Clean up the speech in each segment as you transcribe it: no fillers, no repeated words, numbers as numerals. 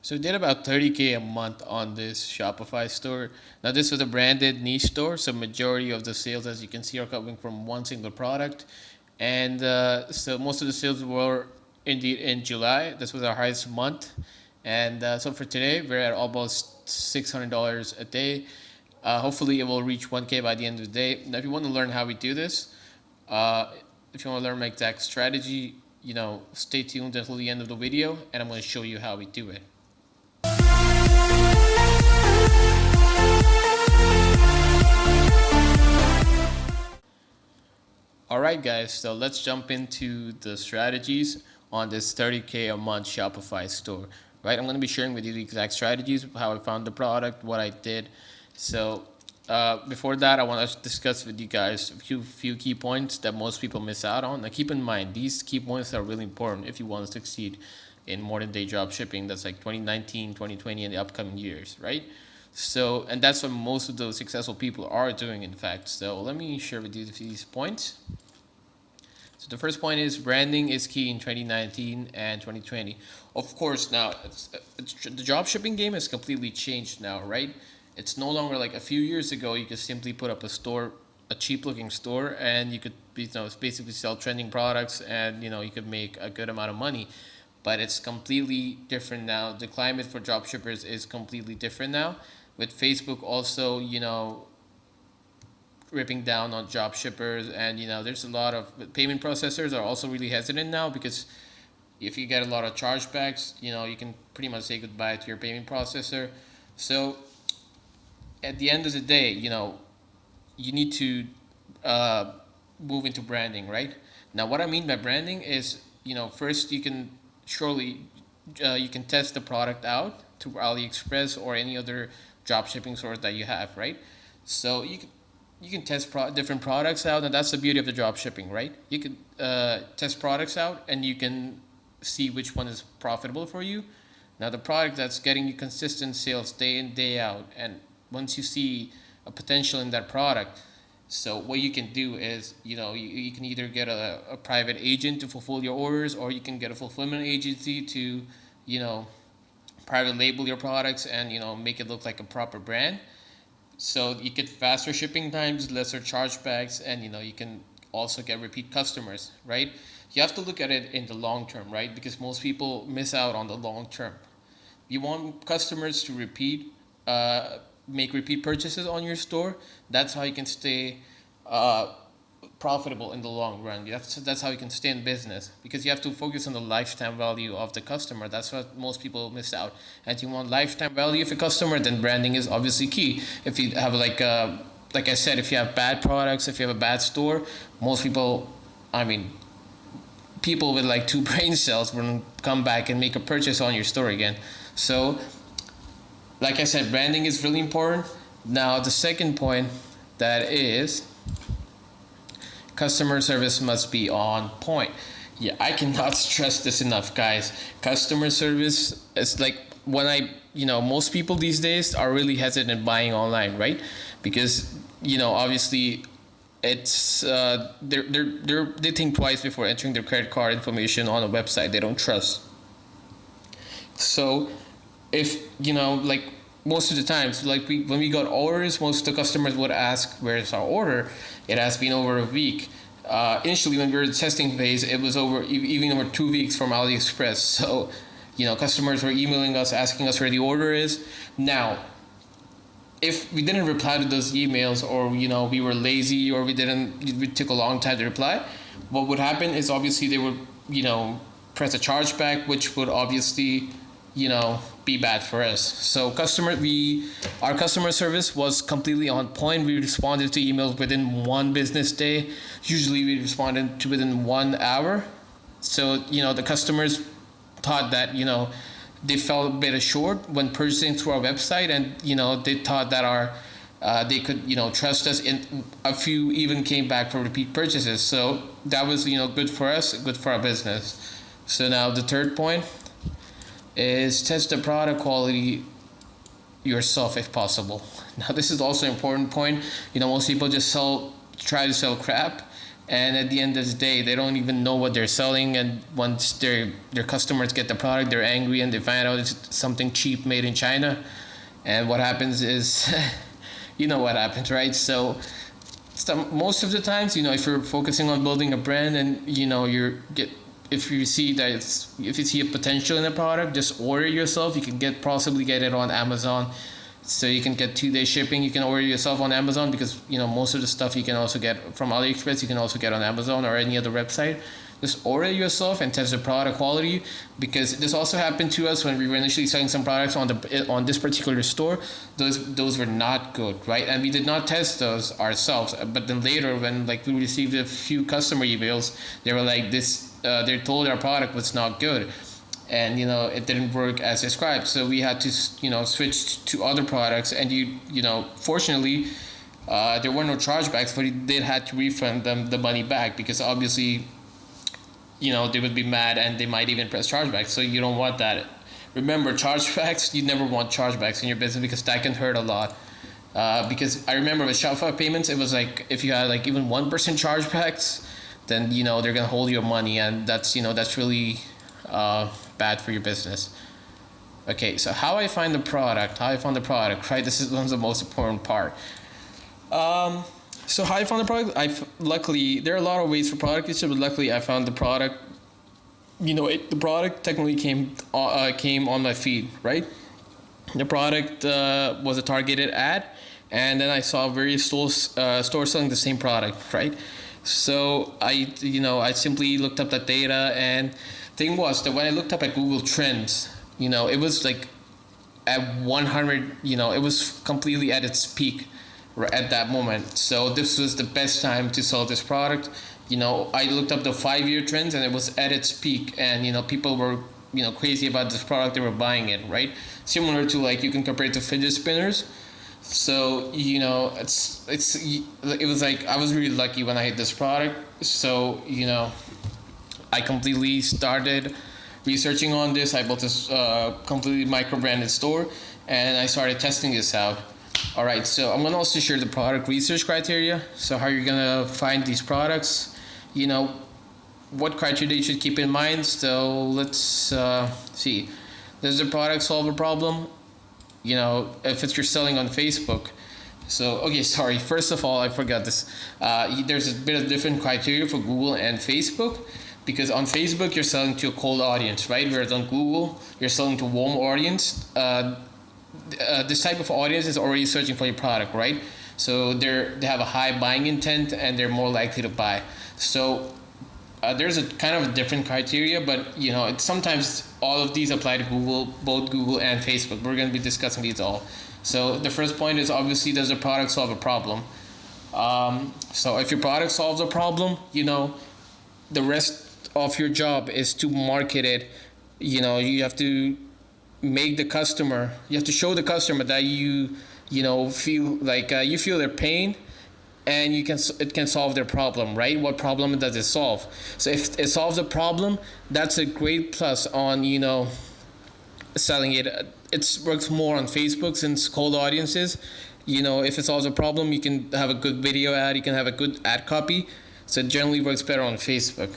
So we did about 30K a month on this Shopify store. Now this was a branded niche store, so majority of the sales, as you can see, are coming from one single product, and so most of the sales were indeed in July. This was our highest month, and so for today we're at almost $600 a day. Hopefully it will reach 1K by the end of the day. Now if you want to learn how we do this, uh, if you want to learn my exact strategy, stay tuned until the end of the video, and I'm going to show you how we do it. Alright guys, so let's jump into the strategies on this 30K a month Shopify store. Right, I'm going to be sharing with you the exact strategies, how I found the product, what I did. So before that, I want to discuss with you guys a few key points that most people miss out on. Now keep in mind, these key points are really important if you want to succeed in modern day drop shipping. That's like 2019, 2020, and the upcoming years, right? So, and that's what most of those successful people are doing, in fact. So let me share with you these points. So the first point is branding is key in 2019 and 2020. Of course, now the drop shipping game has completely changed now, right? It's no longer like a few years ago. You could simply put up a store, a cheap looking store, and you could basically sell trending products, and you could make a good amount of money. But it's completely different now. The climate for drop shippers is completely different now. With Facebook also, ripping down on drop shippers, and there's a lot of payment processors are also really hesitant now, because if you get a lot of chargebacks, you can pretty much say goodbye to your payment processor. So at the end of the day, you need to move into branding, right? Now what I mean by branding is, first you can surely you can test the product out to AliExpress or any other drop shipping source that you have, right? So you can test different products out, and that's the beauty of the drop shipping, right? You can test products out, and you can see which one is profitable for you. Now the product that's getting you consistent sales day in day out, and once you see a potential in that product, so what you can do is you can either get a private agent to fulfill your orders, or you can get a fulfillment agency to private label your products and make it look like a proper brand. So you get faster shipping times, lesser chargebacks, and you can also get repeat customers, right? You have to look at it in the long term, right? Because most people miss out on the long term. You want customers to make repeat purchases on your store. That's how you can stay profitable in the long run. That's how you can stay in business, because you have to focus on the lifetime value of the customer. That's what most people miss out. And you want lifetime value of a customer, then branding is obviously key. If you have like I said, if you have bad products, if you have a bad store, most people, people with like two brain cells will come back and make a purchase on your store again. So like I said, branding is really important. Now the second point, that is customer service must be on point. Yeah, I cannot stress this enough, guys. Customer service is like when most people these days are really hesitant buying online, right? Because obviously it's they think twice before entering their credit card information on a website they don't trust. So if like most of the times, like when we got orders, most of the customers would ask, "Where's our order?" It has been over a week. Initially, when we were in the testing phase, it was even over 2 weeks from AliExpress. So, customers were emailing us, asking us where the order is. Now, if we didn't reply to those emails, or we were lazy, or we took a long time to reply, what would happen is obviously they would press a chargeback, which would obviously be bad for us. So our customer service was completely on point. We responded to emails within 1 business day. Usually we responded to within 1 hour. So the customers thought that they felt a bit assured when purchasing through our website, and they thought that they could trust us, and a few even came back for repeat purchases. So that was good for us, good for our business. So now the third point is test the product quality yourself if possible. Now this is also an important point. Most people just try to sell crap, and at the end of the day, they don't even know what they're selling. And once their customers get the product, they're angry and they find out it's something cheap made in China. And what happens is, you know what happens, right? So most of the times, if you're focusing on building a brand, and if you see that if you see a potential in a product, just order it yourself. You can possibly get it on Amazon, so you can get 2-day shipping. You can order yourself on Amazon, because most of the stuff you can also get from AliExpress. You can also get on Amazon or any other website. Just order it yourself and test the product quality, because this also happened to us when we were initially selling some products on this particular store. Those were not good, right? And we did not test those ourselves. But then later, when we received a few customer emails, they were like, they're told our product was not good, and it didn't work as described. So we had to switch to other products, and fortunately, there were no chargebacks, but we did had to refund them the money back, because obviously they would be mad and they might even press chargebacks. So you don't want that. Remember, chargebacks, you never want chargebacks in your business, because that can hurt a lot. Because I remember with Shopify payments, it was like if you had even 1% chargebacks, then they're gonna hold your money, and that's really bad for your business. Okay, so how I found the product, right? This is one of the most important part. So how I found the product, luckily there are a lot of ways for product research, but luckily I found the product. The product technically came on my feed, right? The product was a targeted ad, and then I saw various stores selling the same product, right? So I simply looked up that data, and thing was that when I looked up at Google Trends, it was at 100, it was completely at its peak at that moment. So this was the best time to sell this product. I looked up the 5-year trends, and it was at its peak, and people were crazy about this product. They were buying it, right? Similar to you can compare it to fidget spinners. So it was I was really lucky when I hit this product. So I completely started researching on this. I built this completely micro-branded store, and I started testing this out. All right, so I'm gonna also share the product research criteria. So how you're gonna find these products, what criteria you should keep in mind. So let's see. Does the product solve a problem? If you're selling on Facebook. So, okay, sorry. First of all, I forgot this. There's a bit of different criteria for Google and Facebook, because on Facebook, you're selling to a cold audience, right? Whereas on Google, you're selling to a warm audience. This type of audience is already searching for your product, right? So they have a high buying intent, and they're more likely to buy. So there's a kind of a different criteria, but it's sometimes all of these apply to Google, both Google and Facebook. We're going to be discussing these all. So the first point is, obviously, does the product solve a problem? So if your product solves a problem, the rest of your job is to market it. You have to make the customer, you have to show the customer that you feel you feel their pain, and it can solve their problem, right? What problem does it solve? So if it solves a problem, that's a great plus on selling it. It works more on Facebook since cold audiences. If it solves a problem, you can have a good video ad, you can have a good ad copy. So it generally works better on Facebook.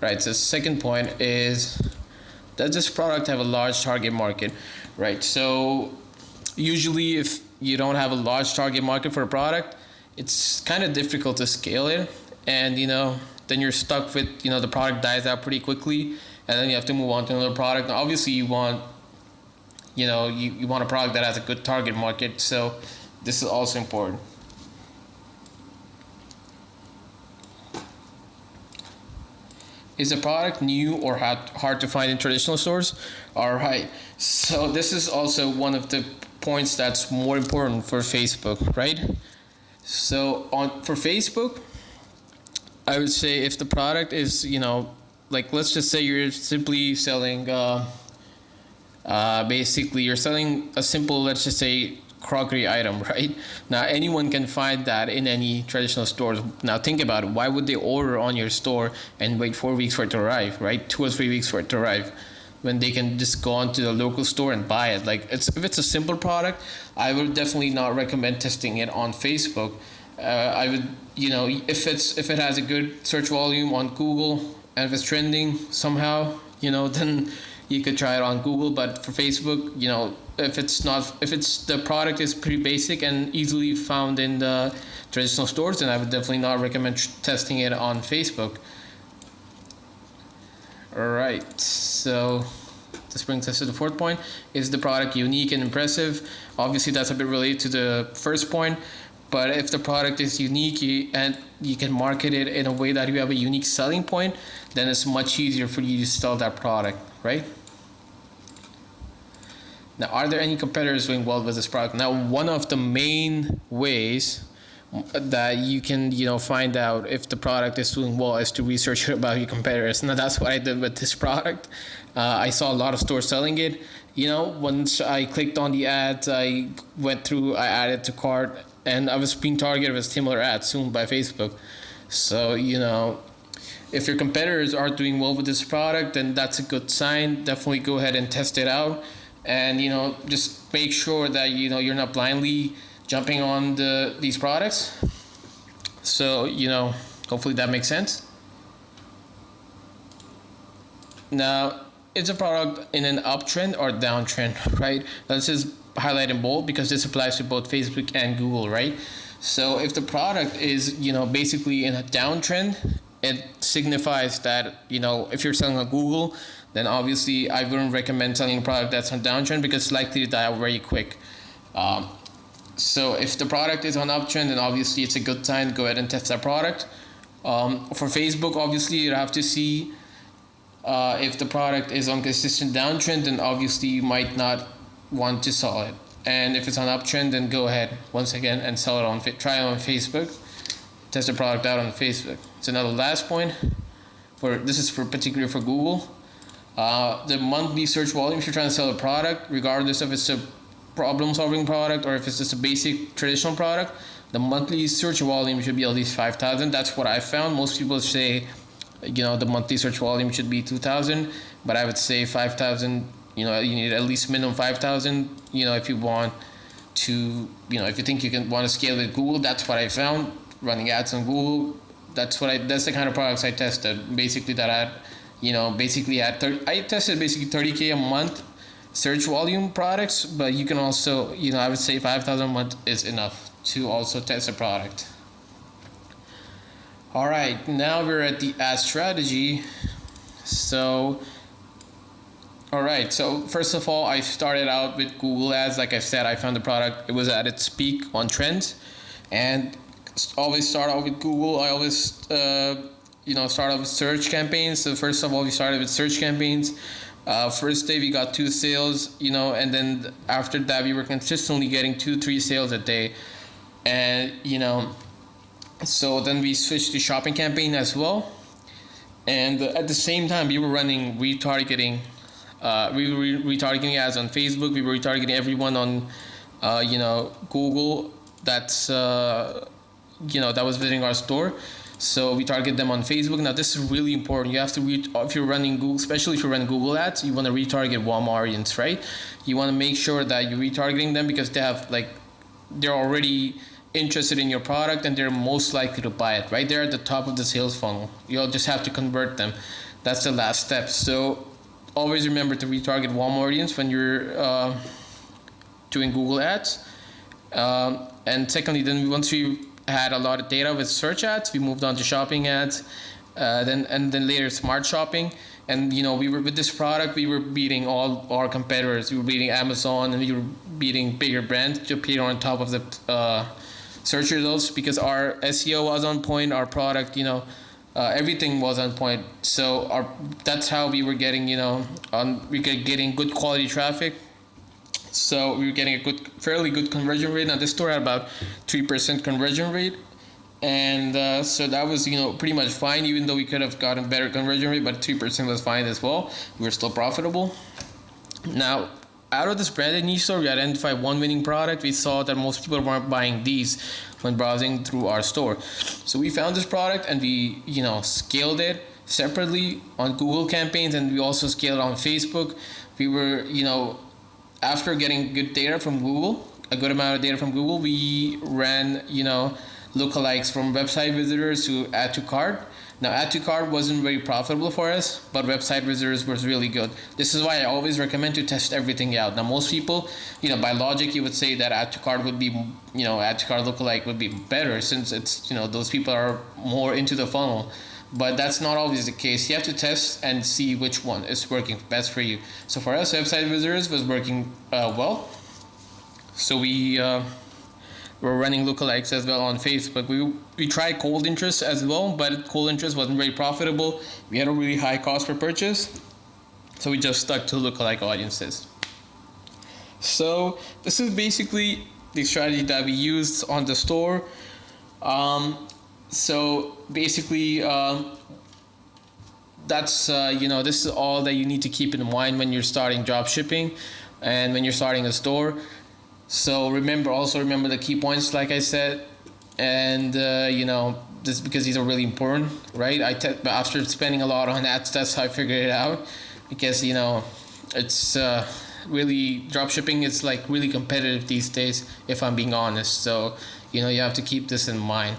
Right, so the second point is, does this product have a large target market? Right, so usually if you don't have a large target market for a product, it's kind of difficult to scale it, and then you're stuck with the product dies out pretty quickly, and then you have to move on to another product. Now, obviously you want you want a product that has a good target market, so this is also important. Is the product new or hard to find in traditional stores? All right. So this is also one of the points that's more important for Facebook, right? So for Facebook, I would say if the product is, let's just say you're simply selling, basically you're selling a simple, let's just say, crockery item, right? Now anyone can find that in any traditional stores. Now think about it. Why would they order on your store and wait 4 weeks for it to arrive, right? 2 or 3 weeks for it to arrive, when they can just go onto the local store and buy it? If it's a simple product, I would definitely not recommend testing it on Facebook. I would, if it has a good search volume on Google and if it's trending somehow, then you could try it on Google. But for Facebook, if it's the product is pretty basic and easily found in the traditional stores, then I would definitely not recommend testing it on Facebook. All right, so this brings us to the fourth point. Is the product unique and impressive? Obviously, that's a bit related to the first point. But if the product is unique and you can market it in a way that you have a unique selling point, then it's much easier for you to sell that product, right? Now, are there any competitors doing well with this product? Now, one of the main ways that you can, find out if the product is doing well is to research about your competitors. Now, that's what I did with this product. I saw a lot of stores selling it. Once I clicked on the ads, I went through, I added to cart, and I was being targeted with similar ads soon by Facebook. So, if your competitors are doing well with this product, then that's a good sign. Definitely go ahead and test it out. And, just make sure that, you're not blindly jumping on these products. So, hopefully that makes sense. Now, is a product in an uptrend or downtrend, right? Let's just highlight in bold because this applies to both Facebook and Google, right? So if the product is, basically in a downtrend, it signifies that, if you're selling on Google, then obviously I wouldn't recommend selling a product that's on downtrend because it's likely to die out very quick. So if the product is on uptrend, then obviously it's a good time to go ahead and test that product. For Facebook, obviously you have to see if the product is on consistent downtrend, then obviously you might not want to sell it. And if it's on uptrend, then go ahead once again and sell it try it on Facebook. Test the product out on Facebook. So now the last point, this is particularly for Google. The monthly search volume, if you're trying to sell a product, regardless if it's a problem-solving product or if it's just a basic traditional product, the monthly search volume should be at least 5,000. That's what I found. Most people say, the monthly search volume should be 2,000, but I would say 5,000. You need at least minimum 5,000. If you want to, if you think you want to scale with Google, that's what I found. Running ads on Google, that's the kind of products I tested. Basically, that I had, I tested basically 30K a month search volume products, but you can also, I would say 5,000 a month is enough to also test a product. All right, now we're at the ad strategy. So, all right, so first of all, I started out with Google ads. Like I said, I found the product, it was at its peak on trends, and always start out with Google. I always, start out with search campaigns. So first of all, we started with search campaigns. First day we got 2 sales, and then after that we were consistently getting 2-3 sales a day, and so then we switched to shopping campaign as well, and at the same time we were running retargeting. We were retargeting ads on Facebook. We were retargeting everyone on, Google. That's that was visiting our store. So we target them on Facebook. Now this is really important. You have to if you're running Google, especially if you're running Google ads, you want to retarget warm audience, right? You want to make sure that you're retargeting them because they're already interested in your product and they're most likely to buy it, right? They're at the top of the sales funnel. You'll just have to convert them. That's the last step. So always remember to retarget warm audience when you're doing Google ads. And secondly, then once we had a lot of data with search ads, we moved on to shopping ads, then later smart shopping. And we were with this product, we were beating all our competitors. We were beating Amazon and we were beating bigger brands to appear on top of the search results because our SEO was on point, our product, everything was on point. So that's how we were getting, getting good quality traffic. So we were getting a fairly good conversion rate. Now this store had about 3% conversion rate, and so that was pretty much fine. Even though we could have gotten better conversion rate, but 3% was fine as well. We were still profitable. Now, out of this branded niche store, we identified one winning product. We saw that most people weren't buying these when browsing through our store. So we found this product and we scaled it separately on Google campaigns, and we also scaled on Facebook. We were after getting good data from Google, a good amount of data from Google, we ran lookalikes from website visitors to add to cart. Now, add to cart wasn't very profitable for us, but website visitors was really good. This is why I always recommend to test everything out. Now, most people, by logic, you would say that add to cart would be, add to cart lookalike would be better, since it's, those people are more into the funnel. But that's not always the case. You have to test and see which one is working best for you. So for us, website visitors was working well. So we're running lookalikes as well on Facebook. We tried cold interest as well, but cold interest wasn't very profitable. We had a really high cost per purchase, so we just stuck to lookalike audiences. So this is basically the strategy that we used on the store. So basically, that's this is all that you need to keep in mind when you're starting drop shipping and when you're starting a store. So remember the key points, like I said, and this because these are really important, right? After spending a lot on ads, that's how I figured it out, because it's really, drop shipping is like really competitive these days, if I'm being honest. So you have to keep this in mind.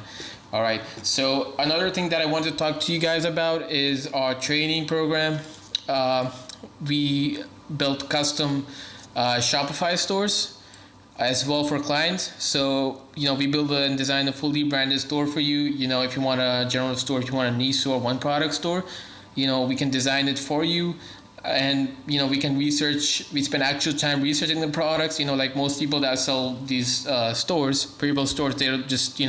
All right. So another thing that I want to talk to you guys about is our training program. We built custom Shopify stores as well for clients. So we build and design a fully branded store for you. If you want a general store, if you want a niche store, one product store, we can design it for you. And we can we spend actual time researching the products. Like most people that sell these pre-built stores, they'll just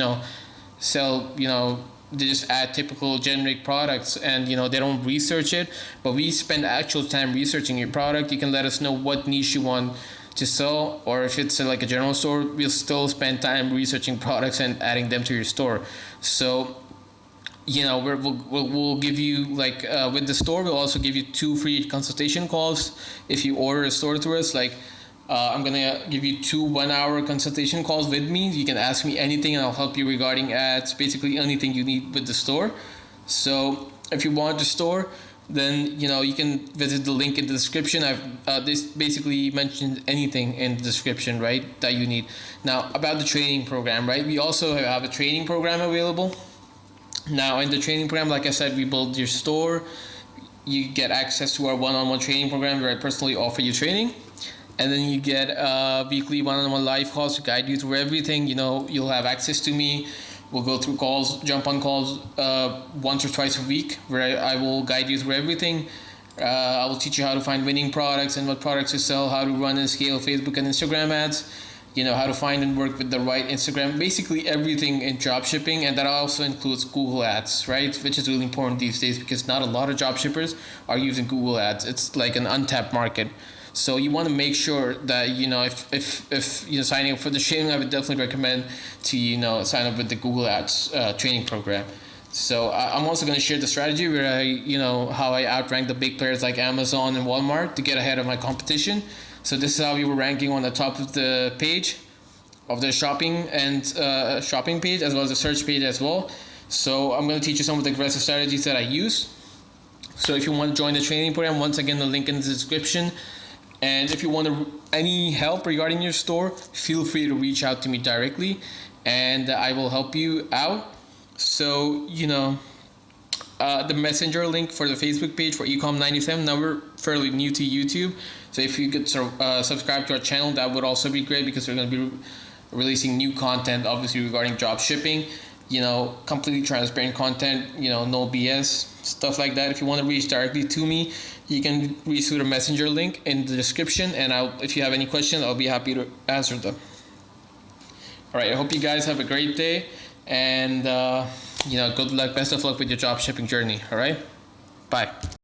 sell, they just add typical generic products, and they don't research it. But we spend actual time researching your product. You can let us know what niche you want to sell, or if it's like a general store, we'll still spend time researching products and adding them to your store. So we'll give you, like, with the store, we'll also give you 2 free consultation calls if you order a store through us. Like, I'm gonna give you 2 1-hour consultation calls with me. You can ask me anything and I'll help you regarding ads, basically anything you need with the store. So if you want the store, then you can visit the link in the description. I've this basically mentioned anything in the description, right, that you need. Now, about the training program, right, we also have a training program available. Now, in the training program, like I said, we build your store. You get access to our one-on-one training program where I personally offer you training. And then you get weekly one-on-one live calls to guide you through everything. You'll have access to me. We'll go through calls, jump on calls once or twice a week, where I will guide you through everything. I will teach you how to find winning products and what products to sell, how to run and scale Facebook and Instagram ads, how to find and work with the right Instagram, basically everything in drop shipping. And that also includes Google ads, right, which is really important these days because not a lot of drop shippers are using Google ads. It's like an untapped market. So you want to make sure that if signing up for the training, I would definitely recommend to sign up with the Google Ads training program. So I'm also going to share the strategy where how I outrank the big players like Amazon and Walmart to get ahead of my competition. So this is how we were ranking on the top of the page of the shopping page, as well as the search page as well. So I'm going to teach you some of the aggressive strategies that I use. So if you want to join the training program, once again, the link in the description. And if you want any help regarding your store, feel free to reach out to me directly and I will help you out. So, the messenger link for the Facebook page for Ecom97. Now we're fairly new to YouTube. So if you could subscribe to our channel, that would also be great because we're going to be releasing new content, obviously, regarding drop shipping. Completely transparent content, no BS, stuff like that. If you want to reach directly to me, you can reach through the messenger link in the description, and if you have any questions, I'll be happy to answer them. All right, I hope you guys have a great day, and good luck, best of luck with your drop shipping journey. All right, bye.